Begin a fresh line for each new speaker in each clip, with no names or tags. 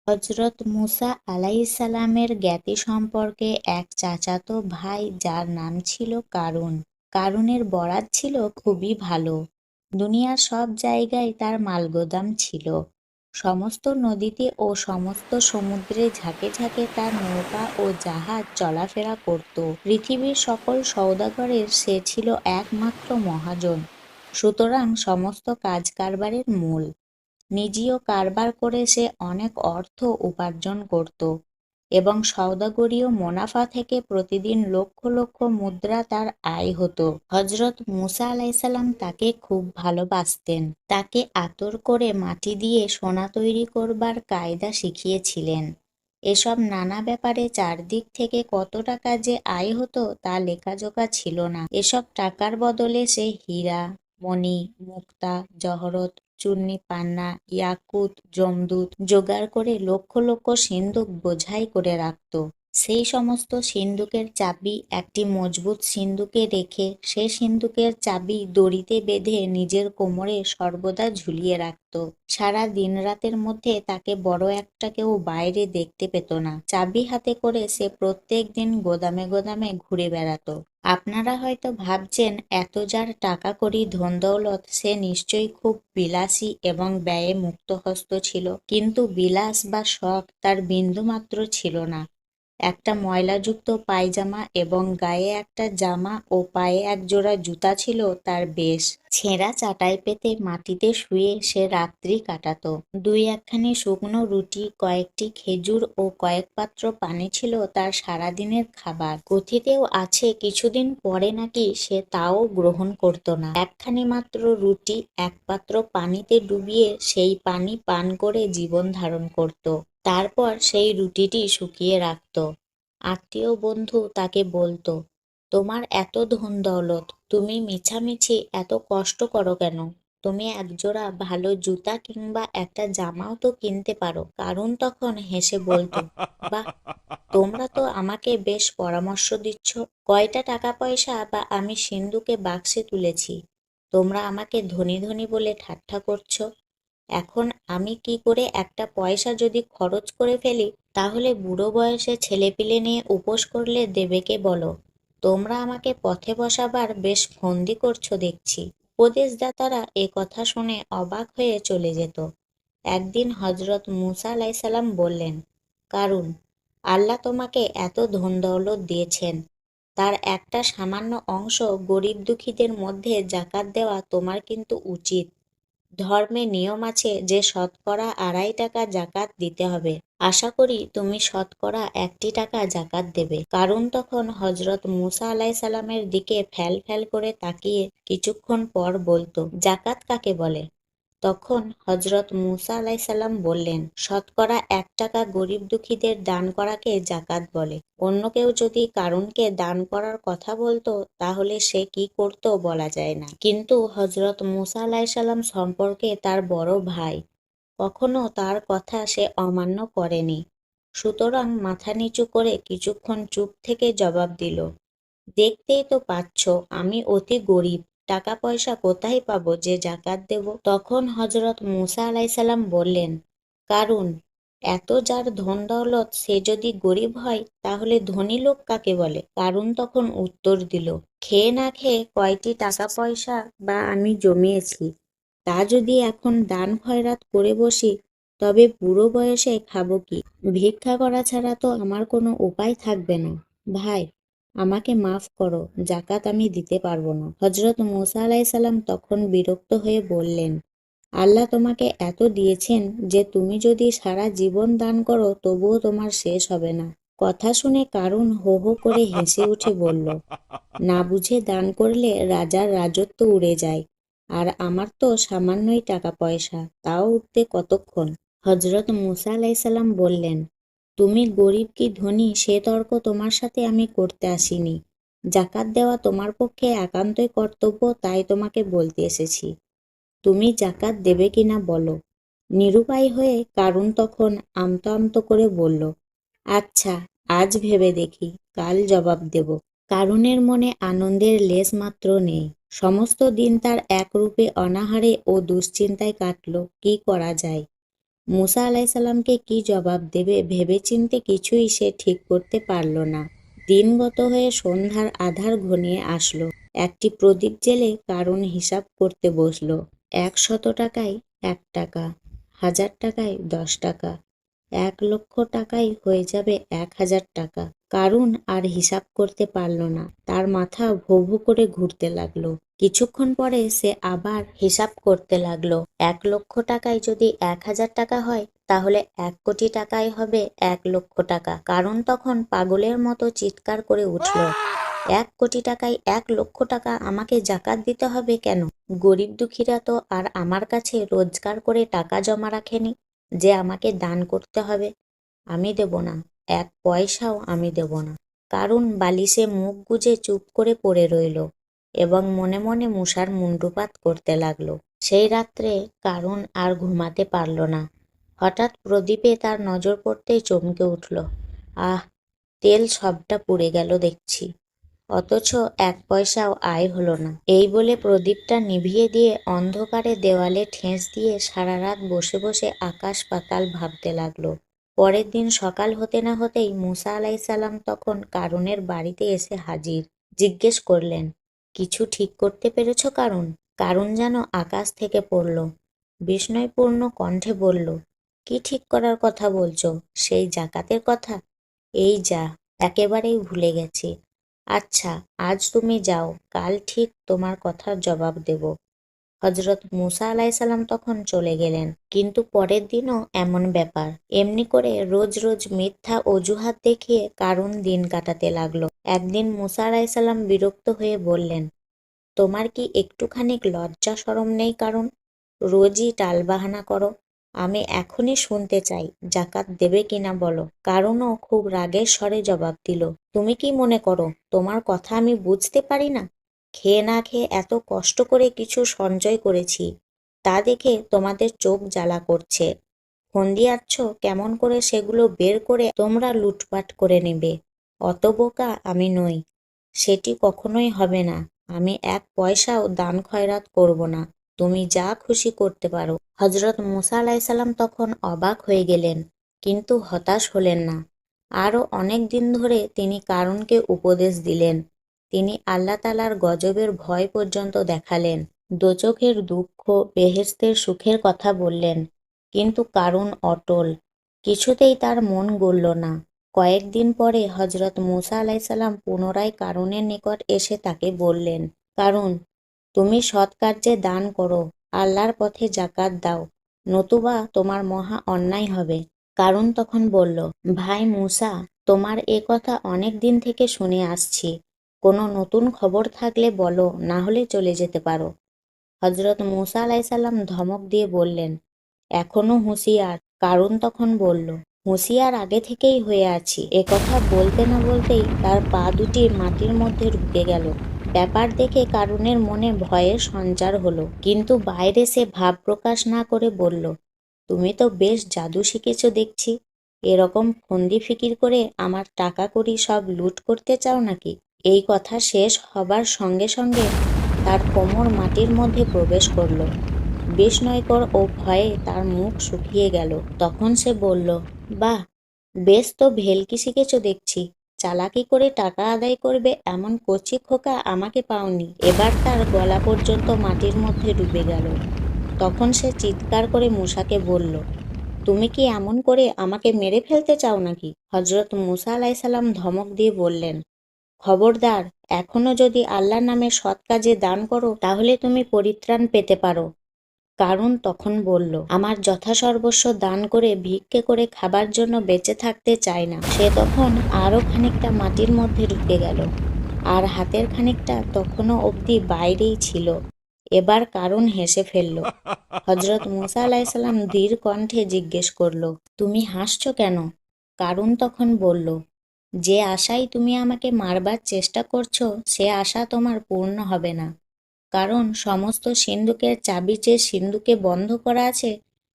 হযরত মুসা আলাইহিসসালামের জ্ঞাতি সম্পর্কে এক চাচাতো ভাই যার নাম ছিল কারুন। কারুনের বরাত ছিল খুবই ভালো। দুনিয়ার সব জায়গায় তার মালগোদাম ছিল। সমস্ত নদীতে ও সমস্ত সমুদ্রে ঝাঁকে ঝাঁকে তার নৌকা ও জাহাজ চলাফেরা করত। পৃথিবীর সকল সওদাগরের সে ছিল একমাত্র মহাজন, সুতরাং সমস্ত কাজ কারবারের মূল। নিজেও কারবার করে সে অনেক অর্থ উপার্জন করত এবং সওদাগরীয় মুনাফা থেকে প্রতিদিন লক্ষ লক্ষ মুদ্রা তার আয় হতো। হযরত মুসা আলাইহিসসালাম তাকে খুব ভালোবাসতেন। তাকে আতর করে মাটি দিয়ে সোনা তৈরি করবার কায়দা শিখিয়েছিলেন। এসব নানা ব্যাপারে চারদিক থেকে কত টাকা যে আয় হতো তা লেখাজোখা ছিল না। এসব টাকার বদলে সে হীরা, মণি, মুক্তা, জহরত, চূর্ণী পান্না, ইয়াকুত, জমদুত জোগাড় করে লক্ষ লক্ষ সিন্দুক বোঝাই করে রাখত। সেই সমস্ত সিন্দুকের চাবি একটি মজবুত সিন্দুকে রেখে সে সিন্দুকের চাবি দড়িতে বেঁধে নিজের কোমরে সর্বদা ঝুলিয়ে রাখত। সারা দিন রাতের মধ্যে তাকে বড় একটা কেউ বাইরে দেখতে পেত না। চাবি হাতে করে সে প্রত্যেক দিন গোদামে গোদামে ঘুরে বেড়াত। আপনারা হয়তো ভাবছেন, এত যার টাকা কড়ি ধন দৌলত, সে নিশ্চয়ই খুব বিলাসী এবং ব্যয়ে মুক্তহস্ত ছিল। কিন্তু বিলাস বা শখ তার বিন্দুমাত্র ছিল না। একটা ময়লাযুক্ত পায়জামা এবং গায়ে একটা জামা ও পায়ে একজোড়া জুতা ছিল তার বেশ। ছেঁড়া চাটাই পেতে মাটিতে শুয়ে সে রাত্রি কাটাত। দুই একখানি শুকনো রুটি, কয়েকটি খেজুর ও কয়েক পাত্র পানি ছিল তার সারাদিনের খাবার। কথিতেও আছে কিছুদিন পরে নাকি সে তাও গ্রহণ করত না। একখানি মাত্র রুটি এক পাত্র পানিতে ডুবিয়ে সেই পানি পান করে জীবন ধারণ করত। তারপর সেই রুটিটি শুকিয়ে রাখত। আত্মীয় বন্ধু তাকে বলতো, তোমার এত ধন দৌলত, তুমি মিছামিছি এত কষ্ট করো কেন? তুমি একজোড়া ভালো জুতা কিংবা একটা জামাও তো কিনতে পারো। কারণ তখন হেসে বলতো, বাহ, তোমরা তো আমাকে বেশ পরামর্শ দিচ্ছ। কয়টা টাকা পয়সা বা আমি সিন্ধুকে বাক্সে তুলেছি, তোমরা আমাকে ধনী ধনী বলে ঠাট্টা করছো। এখন আমি কি করে একটা পয়সা যদি খরচ করে ফেলি, তাহলে বুড়ো বয়সে ছেলেপিলে নিয়ে উপোস করলে দেবে কে বলো? তোমরা আমাকে পথে বসাবার বেশ ফন্দি করছো দেখছি। উপদেশদাতারা এ কথা শুনে অবাক হয়ে চলে যেত। একদিন হযরত মুসা আলাইহিসসালাম বললেন, কারুন, আল্লাহ তোমাকে এত ধন দৌলত দিয়েছেন, তার একটা সামান্য অংশ গরিব দুঃখীদের মধ্যে জাকাত দেওয়া তোমার কিন্তু উচিত। ধর্মে নিয়ম আছে যে শতকরা 2.5 টাকা জাকাত দিতে হবে। আশা করি তুমি শতকরা 1 টাকা জাকাত দেবে। কারণ তখন হযরত মুসা আলাইহিসসালামের দিকে ফ্যাল ফ্যাল করে তাকিয়ে কিছুক্ষণ পর বলতো, জাকাত কাকে বলে? তখন হযরত মুসা আলাইহিসসালাম বললেন, শতকরা 1 টাকা গরিব দুঃখীদের দান করাকে জাকাত বলে। অন্য কেউ যদি কারুনকে দান করার কথা বলতো, তাহলে সে কি করত বলা যায় না। কিন্তু হযরত মুসা আলাইহিসসালাম সম্পর্কে তার বড় ভাই, কখনো তার কথা সে অমান্য করেনি। সুতরাং মাথা নিচু করে কিছুক্ষণ চুপ থেকে জবাব দিল, দেখতেই তো পাচ্ছ আমি অতি গরিব, টাকা পয়সা কোথায় পাবো যে জাকাত দেব? তখন হযরত মুসা আলাইহিসসালাম বললেন, কারুন, এত যার ধন দৌলত, সে যদি গরিব হয় তাহলে ধনী লোক কাকে বলে? কারুন তখন উত্তর দিল, খেয়ে না খেয়ে কয়টি টাকা পয়সা বা আমি জমিয়েছি, তা যদি এখন দান খয়রাত করে বসি, তবে বুড়ো বয়সে খাবো কি? ভিক্ষা করা ছাড়া তো আমার কোনো উপায় থাকবে না। ভাই, আমাকে মাফ করো, জাকাত আমি দিতে পারবো না। হযরত মুসা আলাইহিসসালাম তখন বিরক্ত হয়ে বললেন, আল্লাহ তোমাকে এত দিয়েছেন যে তুমি যদি সারা জীবন দান করো তবুও তোমার শেষ হবে না। কথা শুনে কারুন হো হো করে হেসে উঠে বলল, না বুঝে দান করলে রাজার রাজত্ব উড়ে যায়, আর আমার তো সামান্যই টাকা পয়সা, তাও উঠতে কতক্ষণ? হযরত মুসা আলাইহিসসালাম বললেন, তুমি গরিব কি ধনী সে তর্ক তোমার সাথে আমি করতে আসিনি। জাকাত দেওয়া তোমার পক্ষে একান্তই কর্তব্য, তাই তোমাকে বলতে এসেছি। তুমি জাকাত দেবে কিনা বলো। নিরুপায় হয়ে কারুন তখন আমতো আমতো করে বলল, আচ্ছা, আজ ভেবে দেখি, কাল জবাব দেব। কারুনের মনে আনন্দের লেশ মাত্র নেই। সমস্ত দিন তার একরূপে অনাহারে ও দুশ্চিন্তায় কাটল। কি করা যায়? মুসা আলাইসাল্লামকে কি জবাব দেবে ভেবেচিন্তে কিছুই সে ঠিক করতে পারল না। দিনগত হয়ে সন্ধ্যার আঁধার ঘনিয়ে আসলো। একটি প্রদীপ জেলে কারুন হিসাব করতে বসল। ১০০ টাকায় ১ টাকা, ১০০০ টাকায় ১০ টাকা, ১,০০,০০০ টাকায় হয়ে যাবে ১,০০০ টাকা। কারুন আর হিসাব করতে পারল না। তার মাথা ভো ভো করে ঘুরতে লাগলো। কিছুক্ষণ পরে সে আবার হিসাব করতে লাগলো। ১,০০,০০০ টাকায় যদি ১,০০০ টাকা হয় তাহলে ১,০০,০০,০০০ টাকায় হবে ১,০০,০০০ টাকা। কারণ তখন পাগলের মতো চিৎকার করে উঠল, ১,০০,০০,০০০ টাকায় ১,০০,০০০ টাকা আমাকে জাকাত দিতে হবে কেন? গরিব দুঃখীরা তো আর আমার কাছে রোজগার করে টাকা জমা রাখেনি যে আমাকে দান করতে হবে। আমি দেব না, ১ পয়সাও আমি দেব না। কারুন বালিশে মুখ গুজে চুপ করে পড়ে রইল এবং মনে মনে মূষার মুণ্ডুপাত করতে লাগলো। সেই রাত্রে কারুন আর ঘুমাতে পারল না। হঠাৎ প্রদীপে তার নজর পড়তেই চমকে উঠল। আহ, তেল সবটা পুড়ে গেল দেখছি, অথচ ১ পয়সাও আয় হলো না। এই বলে প্রদীপটা নিভিয়ে দিয়ে অন্ধকারে দেওয়ালে ঠেস দিয়ে সারা রাত বসে বসে আকাশ পাতাল ভাবতে লাগলো। পরের দিন সকাল হতে না হতেই মুসা আলাইসাল্লাম তখন কারুনের বাড়িতে এসে হাজির। জিজ্ঞেস করলেন, কিছু ঠিক করতে পেরেছ কারুন? কারুন যেন আকাশ থেকে পড়ল। বিস্ময়পূর্ণ কণ্ঠে বলল, কি ঠিক করার কথা বলছো? সেই জাকাতের কথা? এই যা, একেবারেই ভুলে গেছি। আচ্ছা, আজ তুমি যাও, কাল ঠিক তোমার কথার জবাব দেব। হযরত মুসা আলাইসাল্লাম তখন চলে গেলেন। কিন্তু পরের দিনও এমন ব্যাপার। এমনি করে রোজ রোজ মিথ্যা অজুহাত দেখিয়ে কারুন দিন কাটাতে লাগলো। একদিন মুসা আলাইসাল্লাম বিরক্ত হয়ে বললেন, তোমার কি একটুখানিক লজ্জা শরম নেই কারুন? রোজই টালবাহানা করো। আমি এখনই শুনতে চাই, জাকাত দেবে কিনা বলো। কারুনও খুব রাগের স্বরে জবাব দিল, তুমি কি মনে করো তোমার কথা আমি বুঝতে পারি না? খেয়ে না খেয়ে এত কষ্ট করে কিছু সঞ্চয় করেছি, তা দেখে তোমাদের চোখ জ্বালা করছে। ফন্দি আচ্ছ কেমন করে সেগুলো বের করে তোমরা লুটপাট করে নেবে। অত বোকা আমি নই, সেটি কখনোই হবে না। আমি ১ পয়সাও দান খয়রাত করব না, তুমি যা খুশি করতে পারো। হযরত মুসা আলাইসাল্লাম তখন অবাক হয়ে গেলেন, কিন্তু হতাশ হলেন না। আরও অনেক দিন ধরে তিনি কারুনকে উপদেশ দিলেন। তিনি আল্লাহ তাআলার গজবের ভয় পর্যন্ত দেখালেন, দোজখের দুঃখ, বেহেশতের সুখের কথা বললেন। কিন্তু কারুন অটল, কিছুতেই তার মন গলল না। কয়েকদিন পরে হযরত মুসা আলাইসাল্লাম পুনরায় কারুনের নিকট এসে তাকে বললেন, কারুন, তুমি সৎ কার্যে দান করো, আল্লাহর পথে জাকাত দাও, নতুবা তোমার মহা অন্যায় হবে। কারুন তখন বলল, ভাই মুসা, তোমার এ কথা অনেক দিন থেকে শুনে আসছি। কোনো নতুন খবর থাকলে বলো, না হলে চলে যেতে পারো। হযরত মুসা আলাইসাল্লাম ধমক দিয়ে বললেন, এখনো হুঁশিয়ার? কারুন তখন বলল, হুঁশিয়ার আগে থেকেই হয়ে আছি। এ কথা বলতে না বলতেই তার পা দুটি মাটির মধ্যে ঢুকে গেল। ব্যাপার দেখে কারুনের মনে ভয়ের সঞ্চার হলো, কিন্তু বাইরে সে ভাব প্রকাশ না করে বলল, তুমি তো বেশ জাদু শিখেছ দেখছি। এরকম ফন্দি ফিকির করে আমার টাকা কড়ি সব লুট করতে চাও নাকি? এই কথা শেষ হবার সঙ্গে সঙ্গে তার কোমর মাটির মধ্যে প্রবেশ করল। বিস্ময়কর ও ভয়ে তার মুখ শুকিয়ে গেল। তখন সে বলল, বাহ, বেশ তো ভেলকি শিখেছ দেখছি। চালাকি করে টাকা আদায় করবে এমন কচি খোকা আমাকে পাওনি। এবার তার গলা পর্যন্ত মাটির মধ্যে ডুবে গেল। তখন সে চিৎকার করে মূসাকে বলল, তুমি কি এমন করে আমাকে মেরে ফেলতে চাও নাকি? হযরত মুসা আলাইসাল্লাম ধমক দিয়ে বললেন, খবরদার, এখনো যদি আল্লাহর নামে সৎ কাজে দান করো তাহলে তুমি পরিত্রাণ পেতে পারো। কারুন তখন বলল, আমার যথাসর্বস্ব দান করে ভিক্ষে করে খাবার জন্য বেঁচে থাকতে চায় না। সে তখন আরও খানিকটা মাটির মধ্যে ঢুকে গেল, আর হাতের খানিকটা তখনও অবধি বাইরেই ছিল। এবার কারুন হেসে ফেলল। হযরত মুসা আলাইসাল্লাম ধীর কণ্ঠে জিজ্ঞেস করল, তুমি হাসছো কেন? কারুন তখন বলল, যে আশায় তুমি আমাকে মারবার চেষ্টা করছো সে আশা তোমার পূর্ণ হবে না। কারণ সমস্ত সিন্ধুকের চাবি যে সিন্ধুকে বন্ধ করা আছে,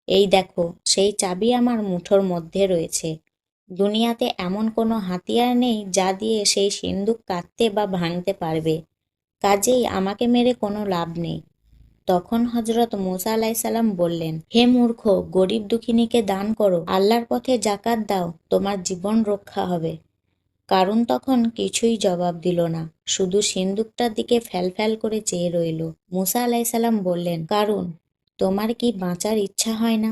এই দেখো সেই চাবি আমার মুঠোর মধ্যে রয়েছে। দুনিয়াতে এমন কোনো হাতিয়ার নেই যা দিয়ে সেই সিন্ধুক কাটতে বা ভাঙতে পারবে। কাজেই আমাকে মেরে কোনো লাভ নেই। তখন হযরত মুসা আলাইসাল্লাম বললেন, হে মূর্খ, গরিব দুঃখিনীকে দান করো, আল্লাহর পথে জাকাত দাও, তোমার জীবন রক্ষা হবে। কারণ তখন কিছুই জবাব দিল না, শুধু সিন্দুকটার দিকে ফ্যালফ্যাল করে চেয়ে রইল। মুসা আলাইসাল্লাম বললেন, কারুন, তোমার কি বাঁচার ইচ্ছা হয় না?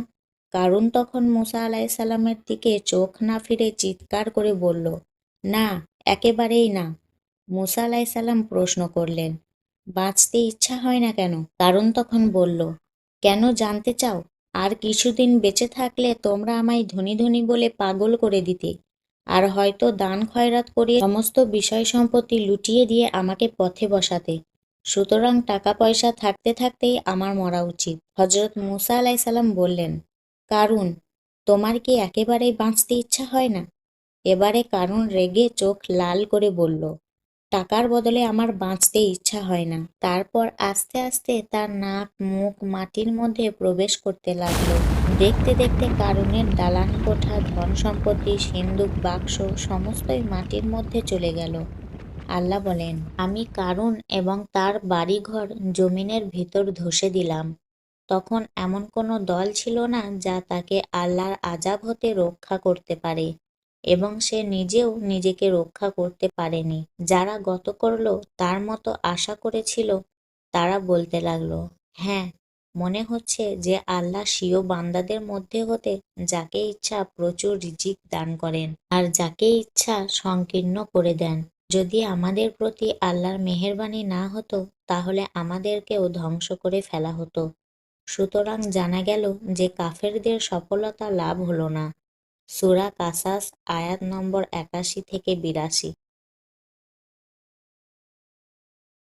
কারুন তখন মুসা আলাইসাল্লামের দিকে চোখ না ফিরে চিৎকার করে বলল, না, একেবারেই না। মুসা আলাইসাল্লাম প্রশ্ন করলেন, বাঁচতে ইচ্ছা হয় না কেন? কারণ তখন বলল, কেন জানতে চাও? আর কিছুদিন বেঁচে থাকলে তোমরা আমায় ধনী ধনী বলে পাগল করে দিতে, আর হয়তো দান খয়রাত করিয়ে সমস্ত বিষয় সম্পত্তি লুটিয়ে দিয়ে আমাকে পথে বসাতে। সুতরাং টাকা পয়সা থাকতে থাকতেই আমার মরা উচিত। হযরত মুসা আলাইসাল্লাম বললেন, কারুন, তোমার কি একেবারেই বাঁচতে ইচ্ছা হয় না? এবারে কারুন রেগে চোখ লাল করে বলল, টাকার বদলে আমার বাঁচতে ইচ্ছা হয় না। তারপর আস্তে আস্তে তার নাক মুখ মাটির মধ্যে প্রবেশ করতে লাগলো। দেখতে দেখতে কারুনের দালান কোঠা, ধন সম্পত্তি, সিন্দুক, বাক্স সমস্তই মাটির মধ্যে চলে গেল। আল্লাহ বলেন, আমি কারুন এবং তার বাড়িঘর জমিনের ভিতর ধসে দিলাম। তখন এমন কোনো দল ছিল না যা তাকে আল্লাহর আযাব হতে রক্ষা করতে পারে, এবং সে নিজেও নিজেকে রক্ষা করতে পারেনি। যারা গত করল তার মতো আশা করেছিল, তারা বলতে লাগলো, হ্যাঁ, মনে হচ্ছে যে আল্লাহ স্বীয় বান্দাদের মধ্যে হতে যাকে ইচ্ছা প্রচুর রিজিক দান করেন, আর যাকে ইচ্ছা সংকীর্ণ করে দেন। যদি আমাদের প্রতি আল্লাহর মেহেরবানি না হতো, তাহলে আমাদেরকেও ধ্বংস করে ফেলা হতো। সুতরাং জানা গেল যে কাফেরদের সফলতা লাভ হলো না। সূরা কাসাস আয়াত নম্বর ৮১ থেকে ৮২।